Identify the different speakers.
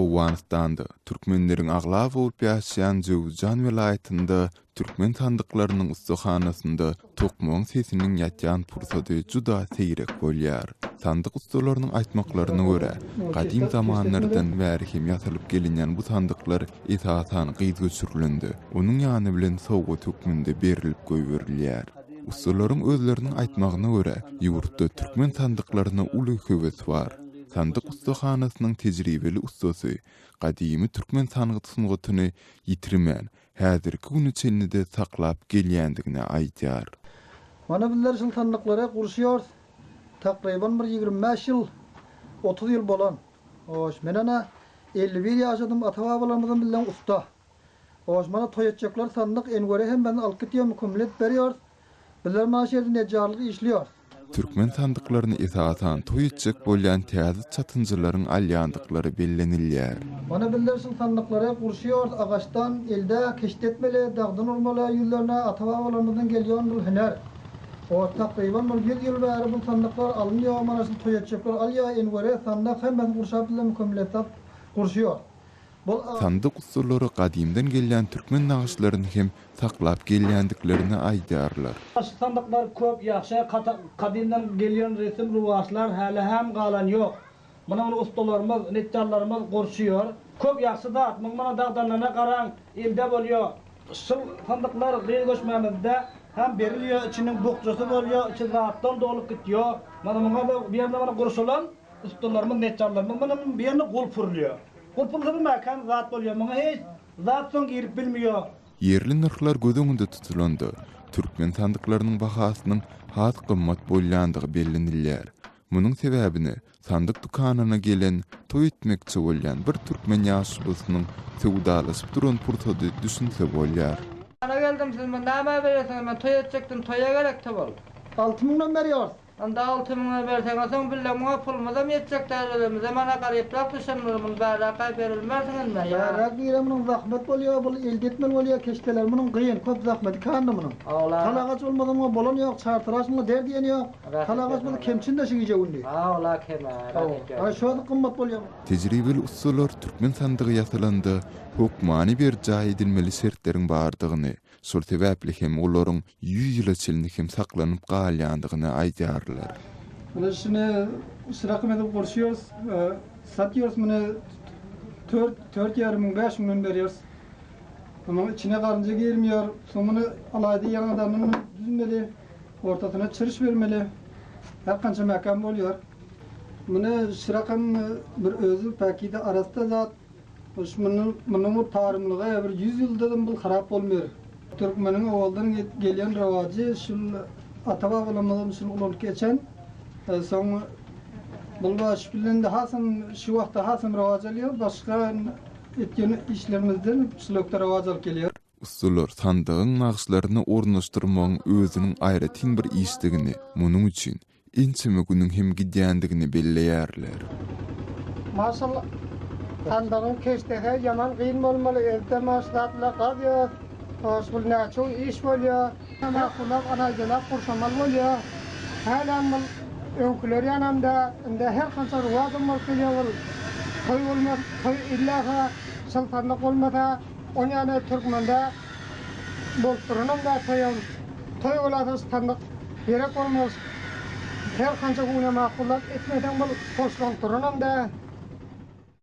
Speaker 1: Owganistan'da Türkmenlerin agla bolup ýaşaýan Jowzjan welaýatynda Türkmen sandyklarynyň ustahanasynda tokmaň sesiniň ýatýan pursady juda seýrek bolýar. Sandyk ustalarynyň aýtmaklaryna görä, gadim zamanlardan bäri hem ýatylyp gelinýän bu sandyklar esasan gyzga sürülendi. Onuň ýany bilen sowga tökmünde berilip goýberilýär. Ustalaryň özleriniň aýtmagyna görä, ýurtda Türkmen sandyklaryna uly höwes bar. Sandyk ustahanasynyň tejribeli ustasy, gadymy Türkmen sandyk sungatyny ýitirmän, häzirki gün içinde saklap gelýändigine aýdýar.
Speaker 2: Mana bizler şol sandyklary gurşýar. Takriban bir 25 ýyl, 30 ýyl bolan. Oş, men ana 51 ýaşadym, ata-babalarymyzdan bilen usta. Oş, mana toýatjaklar sandyk en göre hem ben alyp gitýär, kumlet berýär. Bizler mana şeýle nejarlyk işliýär.
Speaker 1: Türkmen sandyklaryny esasan toýatjak bolýan täze çatynjylaryň alýandyklary bellenilýär.
Speaker 2: Mana bizler şol sandyklary gurşýar, agaçdan elde keşdetmeli, dagdan olmaly ýyllarna ata-babalarymyzdan gelýän bu hüner. O takriban 100 ýyl bäri bu sandyklar alınýar, mana şu toýatjaklar alýar, en göre sandyk hem gurşap bilen kompletap gurşýar.
Speaker 1: Sandyk ustalary gadymdan gelýän türkmen nagaşlaryny hem saklap gelýändiklerini aýdýarlar.
Speaker 3: Sandyklar köp ýaxşy, gadymdan gelýän resim ruwaşlar hali hem galan ýok. Mana bu ustalarymyz, netjallarymyz gurşýar. Köp ýaxşy da, mana dagdanlarına garaň, elde bolýar. Şu sandyklar gyýgoşmamyzda hem berilýär, içiniň bokjasy bolýar, içi zatdan dolup gitýär. Mana bu ýerde mana gurşulan ustalarymyz, netjallarymyz mana bu ýerine gulpurlýar. Gulpurlygy mekan zat bolýar, mana hiç zat soň girip bilmiýär.
Speaker 1: Yerli narxlar göz öňünde tutulandy. Türkmen sandyklarynyň bahasynyň has gymmat bolýandygy bellenilýär. Munyň sebäbini sandyk dukanyna gelen toý etmekçi bolýan bir türkmen ýaşlysynyň sowdalaşyp duran pursady düşünse bolýar.
Speaker 4: Ana geldim, siz näme beresiň, men toý etjekdim, toýa gerekde boldy.
Speaker 2: 6000-dan berýär.
Speaker 4: Anda 6000-a berseň, soň bille muňa pulmazam yetjek därelerimiz. Mana garyplar düşünürüm, bäraqa berilmezdiňmi?
Speaker 2: Bärak ýerimiň zahmet bolýar, bu elde etmeli bolýar, keşdeler munyň gıyın, köp zahmeti kandy munyň. Talagaç bolmadan bolan ýok, çartyraşmy derdiýen ýok. Talagaç bu kemçinde şiňije undi.
Speaker 4: Ola kemä.
Speaker 2: Ay şo gymmat bolýar.
Speaker 1: Tejribeli ustalar Türkmen sandygy ýatylanda hukmany bir jaý edilmeli şertleriň bardygyny, şol sebäpli hem olaryň 100 ýyl içinde hem saklanyp galýandygyny aýdýarlar.
Speaker 2: Bunu şunu sırakım edip konuşuyoruz, satıyoruz bunu 4,5 milyon veriyoruz. Ama içine karınca girmiyor, sonunu alaydı yanıdan düzmeli, ortasına çırış vermeli, her kança mekan oluyor. Bunu sırakım bir özü pakide arasında zat, bunun tarımlığa bir 100 yıldan bu harap olmuyor. Türkmenin oğuldan gelen ravacı, şu ata-babalarımızın şu olup geçen, soň bulbaş bilen de hasam şu wagtda hasam rawaj alýar, başga etken işlerimizden şulukda rawaj alyp gelýär.
Speaker 1: Ustalar sandygyň nagaşlaryny ornaşdyrmagyň özüniň aýratyn bir işdigini, munyň üçin ençeme günüň hem gidýändigini belleýärler.
Speaker 2: Maşallah, sandygyň keşdehe yaman gyn bolmaly, evde maşlatla gaýýar, hoş bolýar, çok iş bolýar, ama kulak anaýjylar kurşamal bolýar. Hälen öňküler ýanamda, inde her kança ruwazym bolup gelýär. Toý bolmaz, toý illaha, sultanlyk bolmasa, on ýany Türkmende bolup duranam da toý bolasa sultanlyk gerek bolmaz. Her kança güne makullat etmeden bolup hoşlanıp duranam da.